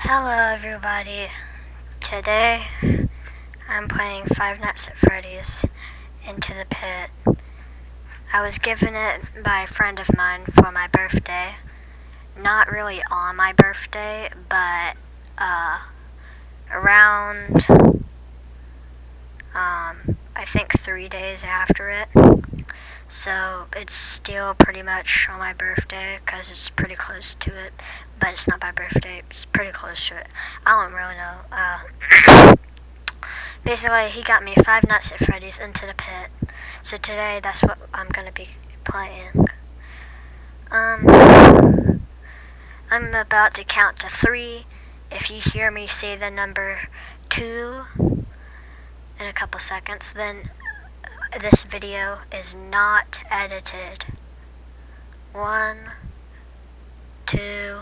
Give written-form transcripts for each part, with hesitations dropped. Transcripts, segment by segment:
Hello everybody. Today I'm playing Five Nights at Freddy's Into the Pit. I was given it by a friend of mine for my birthday. Not really on my birthday, but around I think 3 days after it. So it's still pretty much on my birthday because it's pretty close to it. But it's not my birthday, it's pretty close to it. I don't really know. Basically, he got me Five Nights at Freddy's Into the Pit. So today, that's what I'm going to be playing. I'm about to count to 3. If you hear me say the number 2 in a couple seconds, then this video is not edited. 1, 2,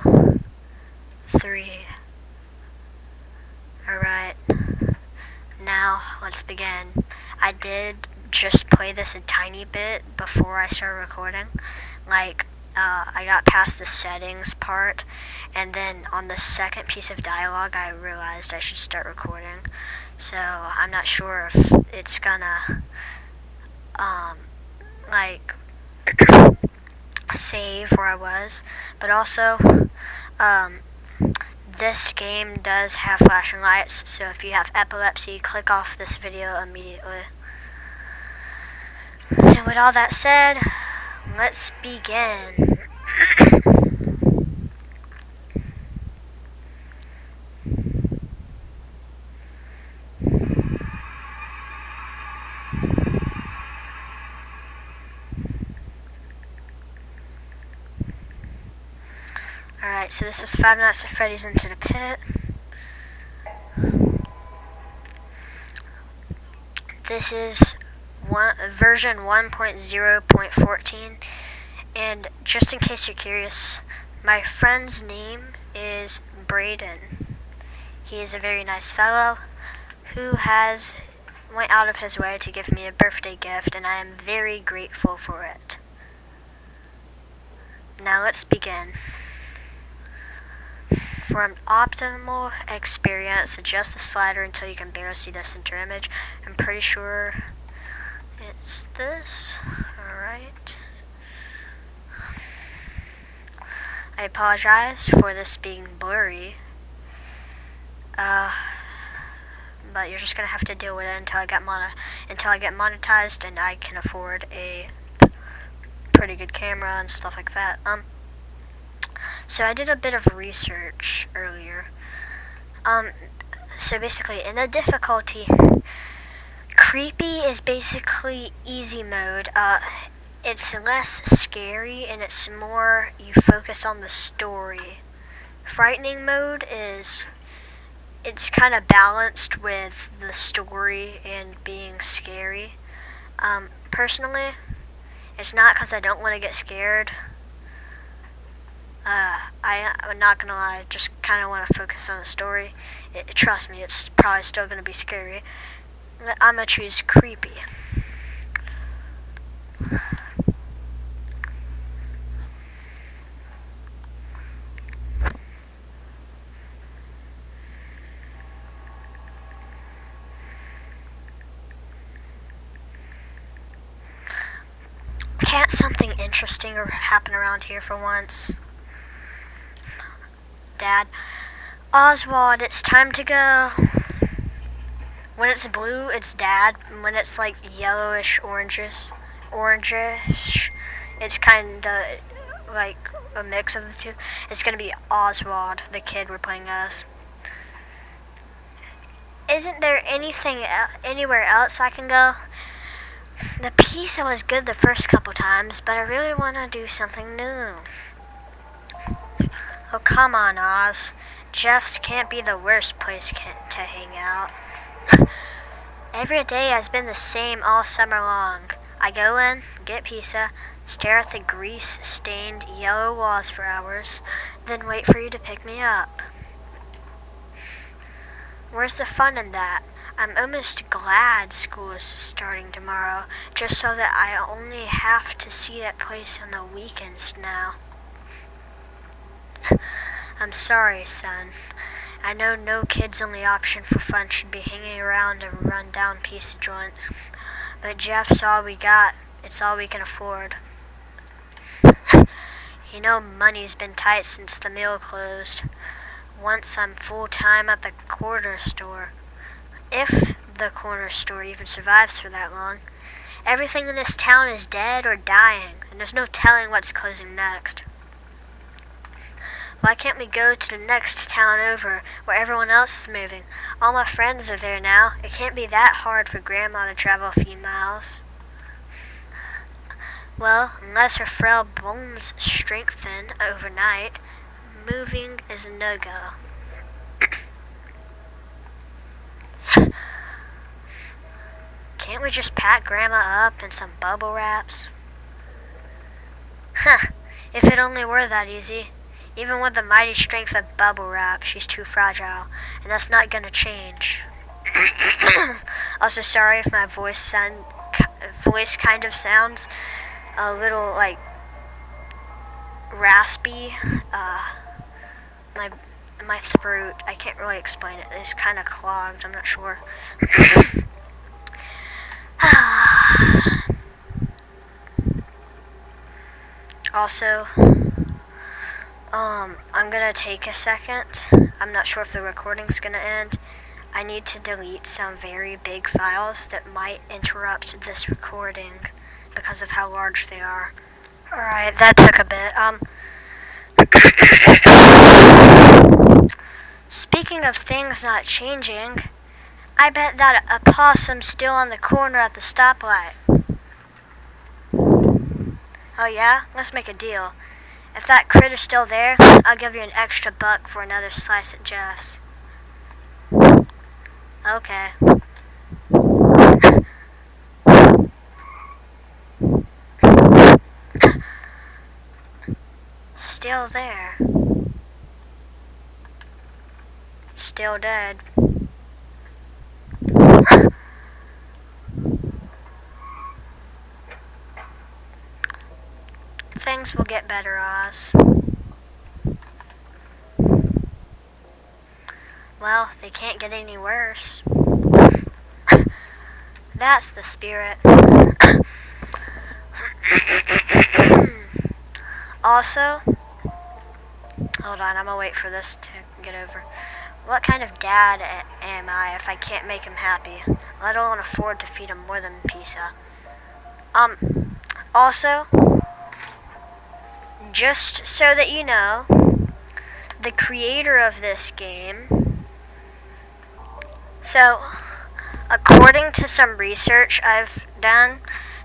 3. Alright. Now, let's begin. I did just play this a tiny bit before I started recording. I got past the settings part, and then on the second piece of dialogue, I realized I should start recording. So, I'm not sure if it's gonna, save where I was. But also, this game does have flashing lights, so if you have epilepsy, click off this video immediately. And with all that said, let's begin. Alright, so this is Five Nights at Freddy's Into the Pit. This is version 1.0.14, and just in case you're curious, my friend's name is Braden. He is a very nice fellow who went out of his way to give me a birthday gift, and I am very grateful for it. Now let's begin. For an optimal experience, adjust the slider until you can barely see the center image. I'm pretty sure it's this. Alright. I apologize for this being blurry. But you're just gonna have to deal with it until I get monetized and I can afford a pretty good camera and stuff like that. So I did a bit of research earlier. So basically, in the difficulty, creepy is basically easy mode. It's less scary and it's more you focus on the story. Frightening mode it's kind of balanced with the story and being scary. Personally, it's not because I don't want to get scared. I'm not gonna lie, I just kind of want to focus on the story. Trust me, it's probably still gonna be scary. I'm gonna choose creepy. Can't something interesting happen around here for once? Dad. Oswald, it's time to go. When it's blue, it's Dad. When it's like yellowish, orangish, it's kind of like a mix of the two. It's gonna be Oswald, the kid we're playing as. Isn't there anywhere else I can go? The pizza was good the first couple times, but I really want to do something new. Oh, come on, Oz. Jeff's can't be the worst place to hang out. Every day has been the same all summer long. I go in, get pizza, stare at the grease-stained yellow walls for hours, then wait for you to pick me up. Where's the fun in that? I'm almost glad school is starting tomorrow, just so that I only have to see that place on the weekends now. I'm sorry, son. I know no kid's only option for fun should be hanging around a run-down pizza joint, but Jeff's all we got. It's all we can afford. You know, money's been tight since the mill closed. Once I'm full-time at the corner store. If the corner store even survives for that long. Everything in this town is dead or dying, and there's no telling what's closing next. Why can't we go to the next town over, where everyone else is moving? All my friends are there now. It can't be that hard for Grandma to travel a few miles. Well, unless her frail bones strengthen overnight, moving is a no-go. Can't we just pack Grandma up in some bubble wraps? Huh, if it only were that easy. Even with the mighty strength of bubble wrap, she's too fragile, and that's not gonna change. Also, sorry if my voice kind of sounds a little, like, raspy. My throat, I can't really explain it. It's kind of clogged, I'm not sure. Also, I'm gonna take a second. I'm not sure if the recording's gonna end. I need to delete some very big files that might interrupt this recording because of how large they are. Alright, that took a bit. Speaking of things not changing, I bet that a possum's still on the corner at the stoplight. Oh yeah? Let's make a deal. If that critter's still there, I'll give you an extra $1 for another slice at Jeff's. Okay. Still there. Still dead. Things will get better, Oz. Well, they can't get any worse. That's the spirit. Also, hold on, I'm gonna wait for this to get over. What kind of dad am I if I can't make him happy, let alone afford to feed him more than pizza? Also, just so that you know, the creator of this game, so, according to some research I've done,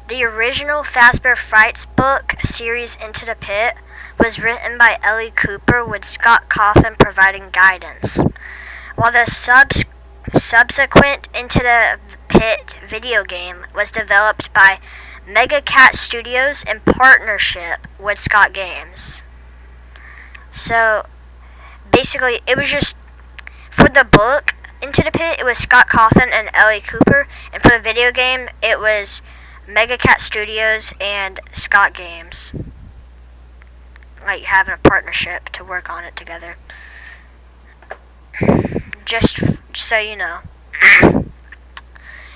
the original Fazbear Frights book series Into the Pit was written by Ellie Cooper with Scott Cawthon providing guidance, while the subsequent Into the Pit video game was developed by Mega Cat Studios in partnership with Scott Games. So, basically, it was just, for the book, Into the Pit, it was Scott Cawthon and Ellie Cooper, and for the video game, it was Mega Cat Studios and Scott Games. Like, having a partnership to work on it together. Just so you know.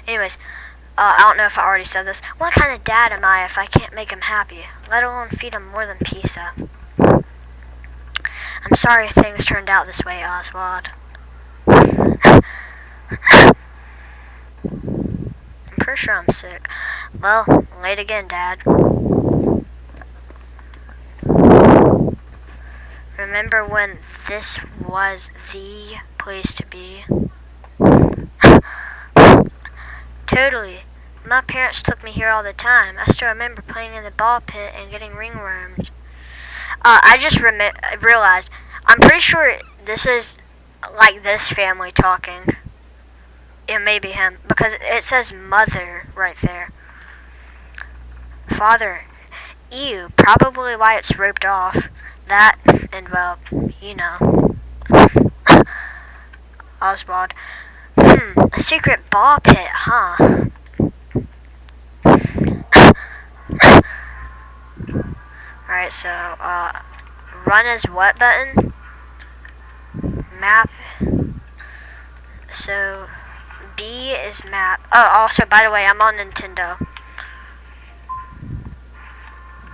Anyways, I don't know if I already said this. What kind of dad am I if I can't make him happy, let alone feed him more than pizza? I'm sorry things turned out this way, Oswald. I'm pretty sure I'm sick. Well, late again, Dad. Remember when this was the place to be? Totally. My parents took me here all the time. I still remember playing in the ball pit and getting ringworms. I just realized, I'm pretty sure this is like this family talking. It may be him, because it says mother right there. Father. Ew, probably why it's roped off. That, and well, you know. Oswald. A secret ball pit, huh? Alright, so, run as what button? Map. So B is map. Oh, also, by the way, I'm on Nintendo.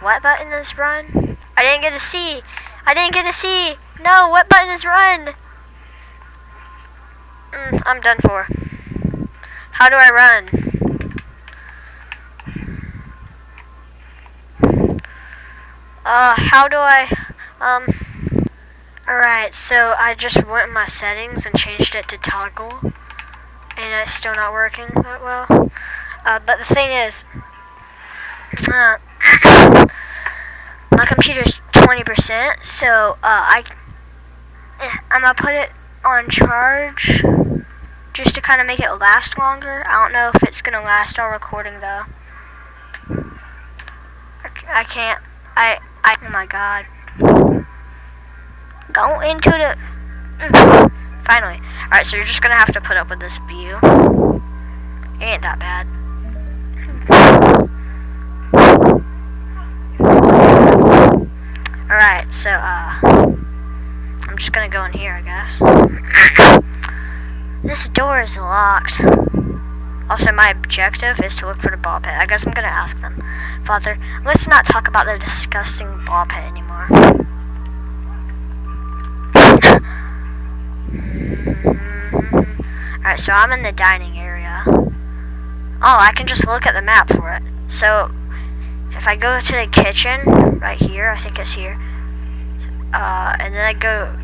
What button is run? I didn't get to see. I didn't get to see. No, what button is run? I'm done for. How do I run? How do I, Alright, so I just went in my settings and changed it to toggle. And it's still not working that well. But the thing is, my computer's 20%, so, I'm gonna put it on charge just to kind of make it last longer. I don't know if it's gonna last all recording though. I can't. Oh my god. Go into the. Finally. Alright, so you're just gonna have to put up with this view. It ain't that bad. Alright, so, I'm just gonna go in here, I guess. This door is locked. Also, my objective is to look for the ball pit. I guess I'm gonna ask them. Father, let's not talk about the disgusting ball pit anymore. Alright, so I'm in the dining area. Oh, I can just look at the map for it. So, if I go to the kitchen, right here, I think it's here, and then I go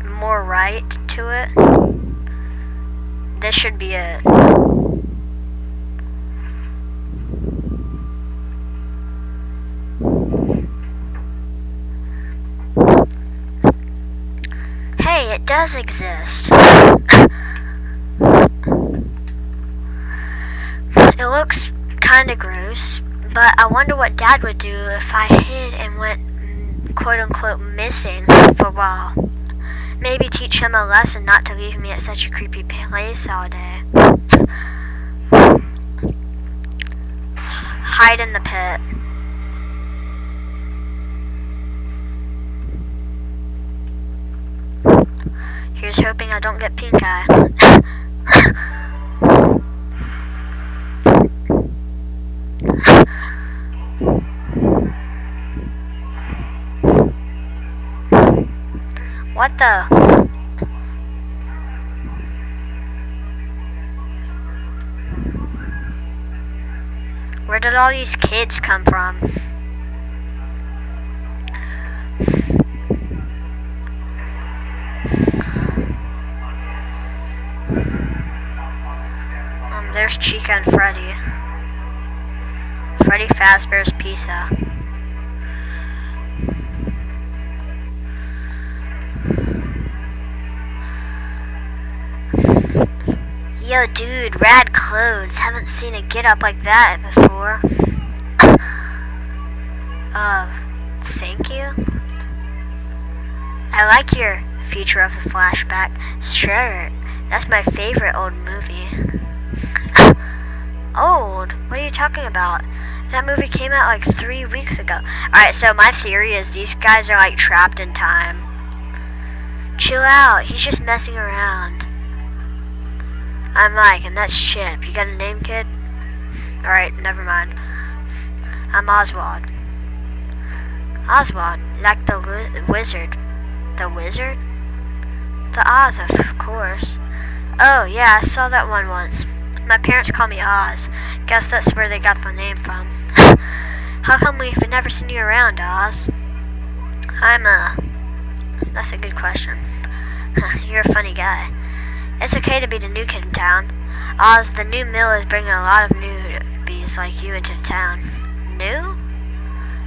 more right to it, this should be it. Hey, it does exist. It looks kinda gross, but I wonder what Dad would do if I hid and went quote-unquote missing for a while. Maybe teach him a lesson not to leave me at such a creepy place all day. Hide in the pit. Here's hoping I don't get pink eye. What the? Where did all these kids come from? There's Chica and Freddy. Freddy Fazbear's Pizza. Yo, dude, rad clothes. Haven't seen a get up like that before. Thank you? I like your Future of the Flashback shirt. That's my favorite old movie. Old? What are you talking about? That movie came out like 3 weeks ago. Alright, so my theory is these guys are like trapped in time. Chill out, he's just messing around. I'm Mike, and that's Chip. You got a name, kid? Alright, never mind. I'm Oswald. Oswald, like the wizard. The wizard? The Oz, of course. Oh, yeah, I saw that one once. My parents call me Oz. Guess that's where they got the name from. How come we've never seen you around, Oz? That's a good question. You're a funny guy. It's okay to be the new kid in town. Oz, the new mill is bringing a lot of newbies like you into town. New?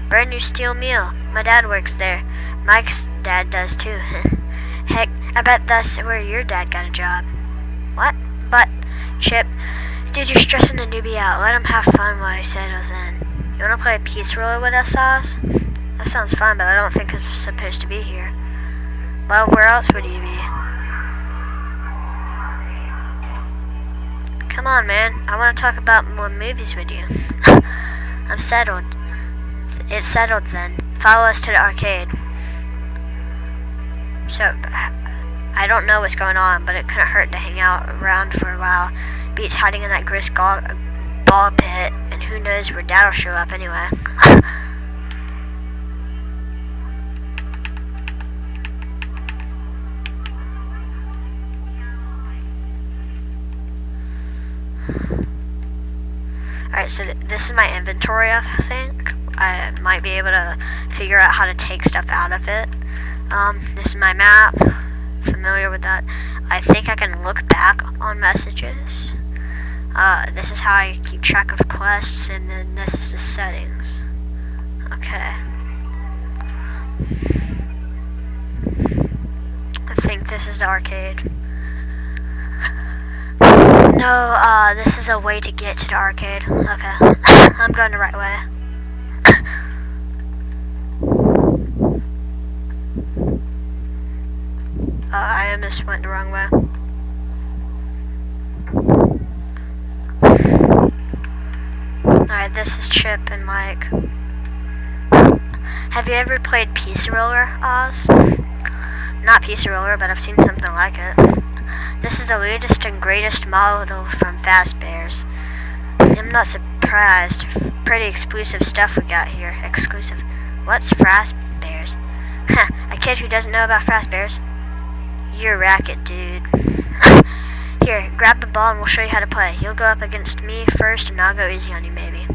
Brand new steel mill. My dad works there. Mike's dad does too. Heck, I bet that's where your dad got a job. What? But, Chip, dude, you're stressing a newbie out. Let him have fun while he settles in. You wanna play a peace roller with us, Oz? That sounds fun, but I don't think it's supposed to be here. Well, where else would you be? Come on, man. I want to talk about more movies with you. I'm settled. It's settled then. Follow us to the arcade. So, I don't know what's going on, but it couldn't hurt to hang out around for a while. Beats hiding in that grist ball pit, and who knows where Dad'll show up anyway. Alright, so this is my inventory, I think. I might be able to figure out how to take stuff out of it. This is my map. Familiar with that. I think I can look back on messages. This is how I keep track of quests, and then this is the settings. Okay. I think this is the arcade. No, this is a way to get to the arcade. Okay. I'm going the right way. I almost went the wrong way. Alright, this is Chip and Mike. Have you ever played Pizza Roller, Oz? Not Pizza Roller, but I've seen something like it. This is the latest and greatest model from Fazbear's. I'm not surprised. Pretty exclusive stuff we got here. Exclusive. What's Fazbear's? A kid who doesn't know about Fazbear's? You're a racket, dude. Here, grab the ball and we'll show you how to play. You'll go up against me first and I'll go easy on you, maybe.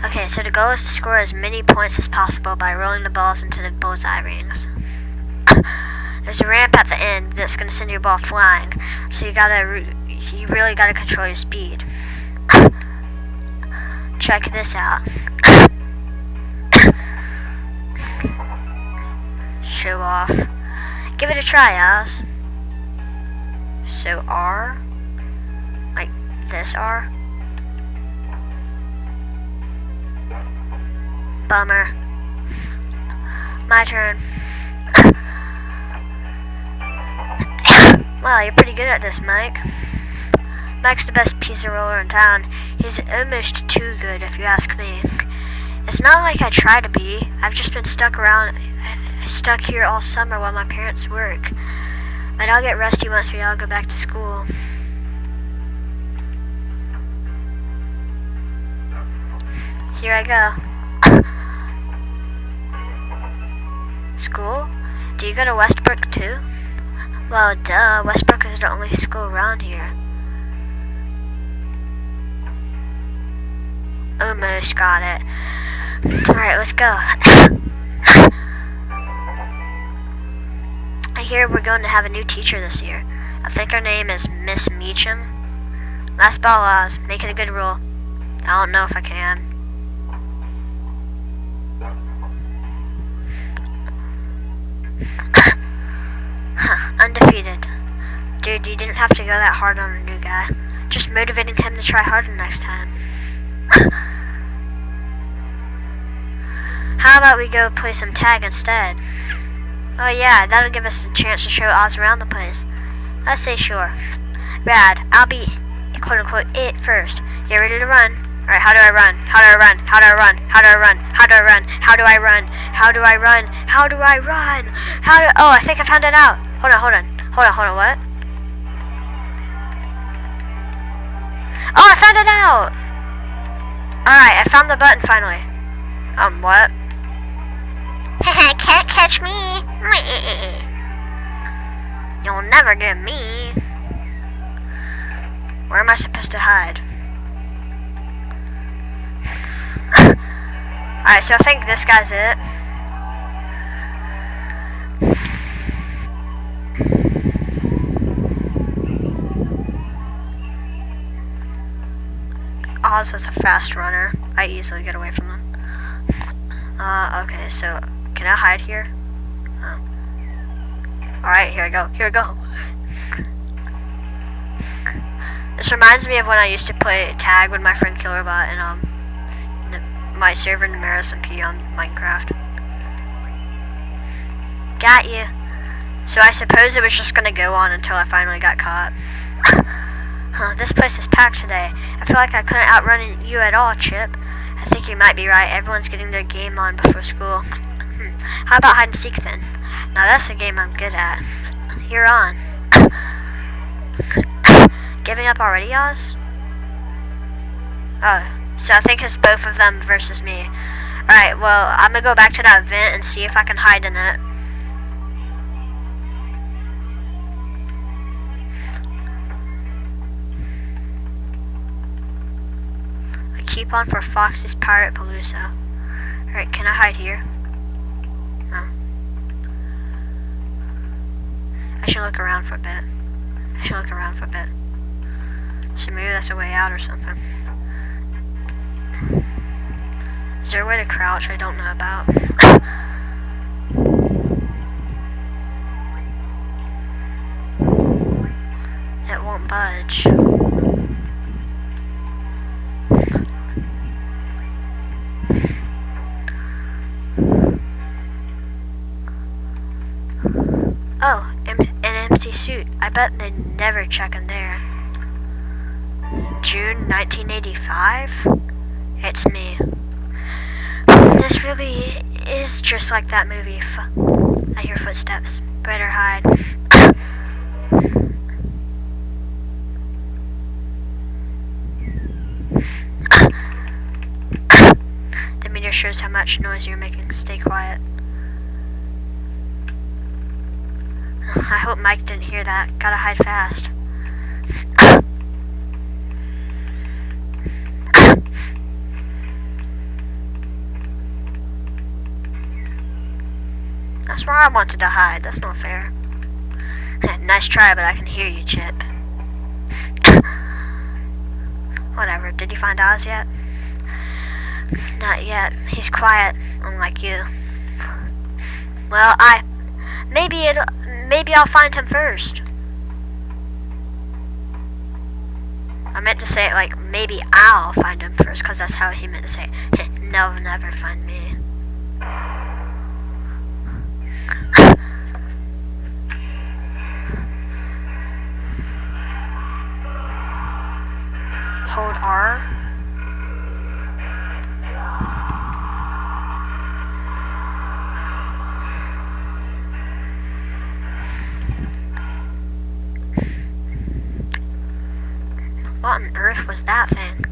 Okay, so the goal is to score as many points as possible by rolling the balls into the bullseye rings. There's a ramp at the end that's going to send your ball flying, so you really gotta control your speed. Check this out. Show off. Give it a try, Oz. So R? Like this R? Bummer. My turn. Wow, you're pretty good at this, Mike. Mike's the best pizza roller in town. He's almost too good, if you ask me. It's not like I try to be. I've just been stuck here all summer while my parents work. But I'll get rusty once we all go back to school. Here I go. School? Do you go to Westbrook too? Well, duh. Westbrook is the only school around here. Almost got it. Alright, let's go. I hear we're going to have a new teacher this year. I think her name is Miss Meacham. Last ball, Oz. Make it a good rule. I don't know if I can. Undefeated. Dude, you didn't have to go that hard on a new guy. Just motivating him to try harder next time. How about we go play some tag instead? Oh yeah, that'll give us a chance to show Oz around the place. I say sure. Rad, I'll be quote-unquote it first. Get ready to run. Alright, how do I run? How do I run? How do I run? How do I run? How do I run? How do I run? How do I run? How do I run? Oh, I think I found it out. Hold on, what? Oh, I found it out! Alright, I found the button finally. What? Can't catch me. You'll never get me. Where am I supposed to hide? Alright, so I think this guy's it. Oz is a fast runner. I easily get away from him. Okay, so can I hide here? Oh. Alright, here I go. This reminds me of when I used to play tag with my friend Killerbot and my server Numeris MP on Minecraft. Got you. So I suppose it was just gonna go on until I finally got caught. This place is packed today. I feel like I couldn't outrun you at all, Chip. I think you might be right. Everyone's getting their game on before school. How about hide and seek then? Now that's the game I'm good at. You're on. Giving up already, Oz? Oh, so I think it's both of them versus me. Alright, well, I'm gonna go back to that vent and see if I can hide in it. I keep on for Fox's Pirate Palooza. Alright, can I hide here? No. I should look around for a bit. So maybe that's a way out or something. Is there a way to crouch I don't know about? It won't budge. Oh, an empty suit. I bet they never check in there. June 1985? It's me. This really is just like that movie. I hear footsteps. Better hide. The meter shows how much noise you're making. Stay quiet. I hope Mike didn't hear that. Gotta hide fast. That's where I wanted to hide. That's not fair. Nice try, but I can hear you, Chip. Whatever. Did you find Oz yet? Not yet. He's quiet, unlike you. Well, maybe I'll find him first. I meant to say it like, maybe I'll find him first, because that's how he meant to say it. They'll never find me. Hold R. What on earth was that thing?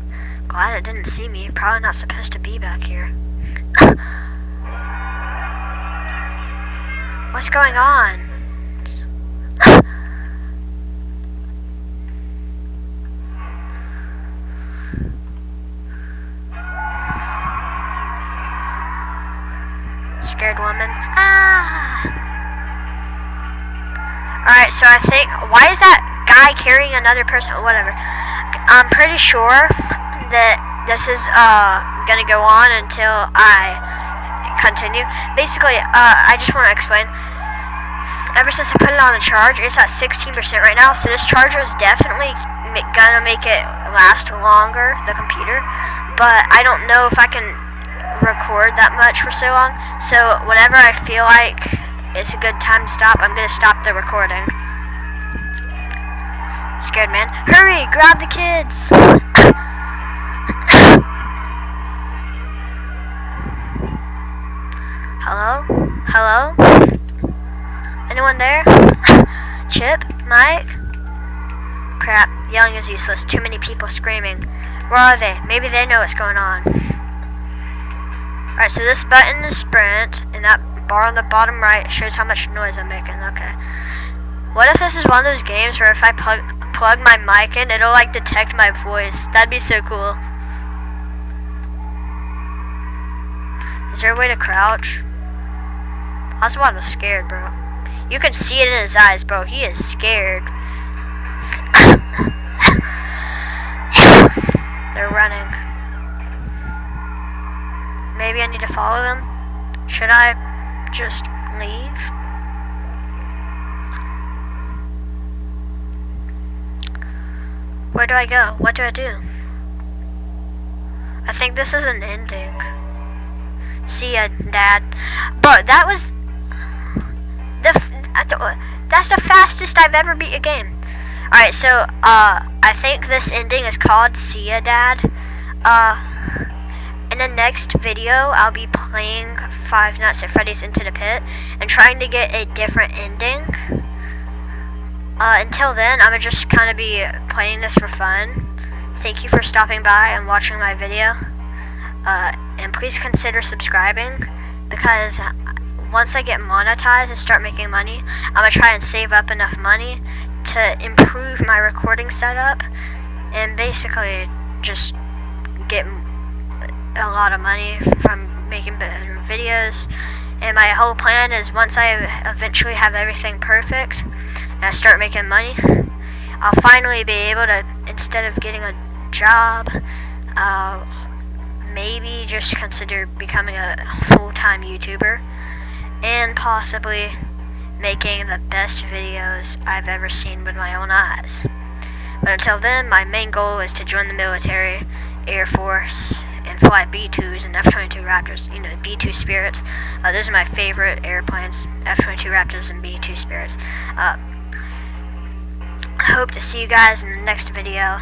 Glad it didn't see me. Probably not supposed to be back here. What's going on? Scared woman. Ah! Alright, so I think... Why is that guy carrying another person? Whatever. I'm pretty sure that this is gonna go on until I continue. Basically, I just want to explain. Ever since I put it on a charge, it's at 16% right now. So this charger is definitely gonna make it last longer, the computer. But I don't know if I can record that much for so long. So whenever I feel like it's a good time to stop, I'm gonna stop the recording. Scared man. Hurry! Grab the kids! Hello? Hello? Anyone there? Chip? Mike? Crap. Yelling is useless. Too many people screaming. Where are they? Maybe they know what's going on. Alright, so this button is sprint, and that bar on the bottom right shows how much noise I'm making. Okay. What if this is one of those games where if I plug my mic in, it'll like detect my voice? That'd be so cool. Is there a way to crouch? Oswald was scared, bro. You can see it in his eyes, bro. He is scared. They're running. Maybe I need to follow them? Should I just leave? Where do I go? What do I do? I think this is an ending. See ya, Dad. Bro, that was... That's the fastest I've ever beat a game. Alright, so, I think this ending is called See Ya, Dad. In the next video, I'll be playing Five Nights at Freddy's Into the Pit and trying to get a different ending. Until then, I'm gonna just kind of be playing this for fun. Thank you for stopping by and watching my video. And please consider subscribing, because once I get monetized and start making money, I'm gonna try and save up enough money to improve my recording setup and basically just get a lot of money from making better videos. And my whole plan is, once I eventually have everything perfect and I start making money, I'll finally be able to, instead of getting a job, maybe just consider becoming a full-time YouTuber and possibly making the best videos I've ever seen with my own eyes. But until then, my main goal is to join the military, Air Force, and fly B-2s and F-22 Raptors. You know, B-2 Spirits. Those are my favorite airplanes, F-22 Raptors and B-2 Spirits. I hope to see you guys in the next video.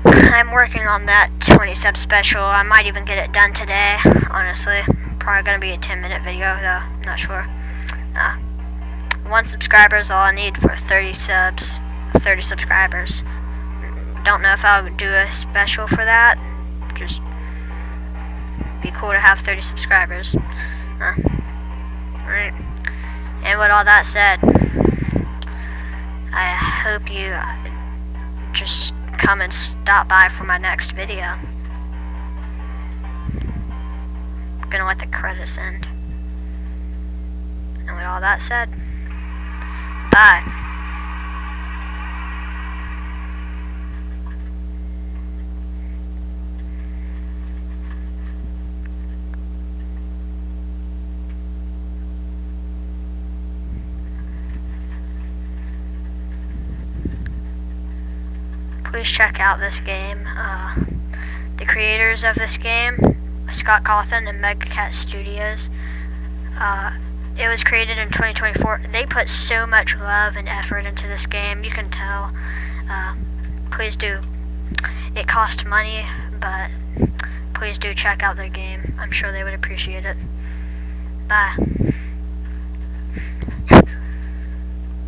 I'm working on that 20 sub special. I might even get it done today, honestly. Probably gonna be a 10-minute video though, I'm not sure. 1 subscriber is all I need for 30 subs, 30 subscribers. Don't know if I'll do a special for that. Just be cool to have 30 subscribers. Alright. And with all that said, I hope you just come and stop by for my next video. I'm gonna let the credits end. And with all that said, bye. Please check out this game. The creators of this game, Scott Cawthon and Megacat Studios. It was created in 2024. They put so much love and effort into this game. You can tell. Please do. It cost money, but please do check out their game. I'm sure they would appreciate it. Bye.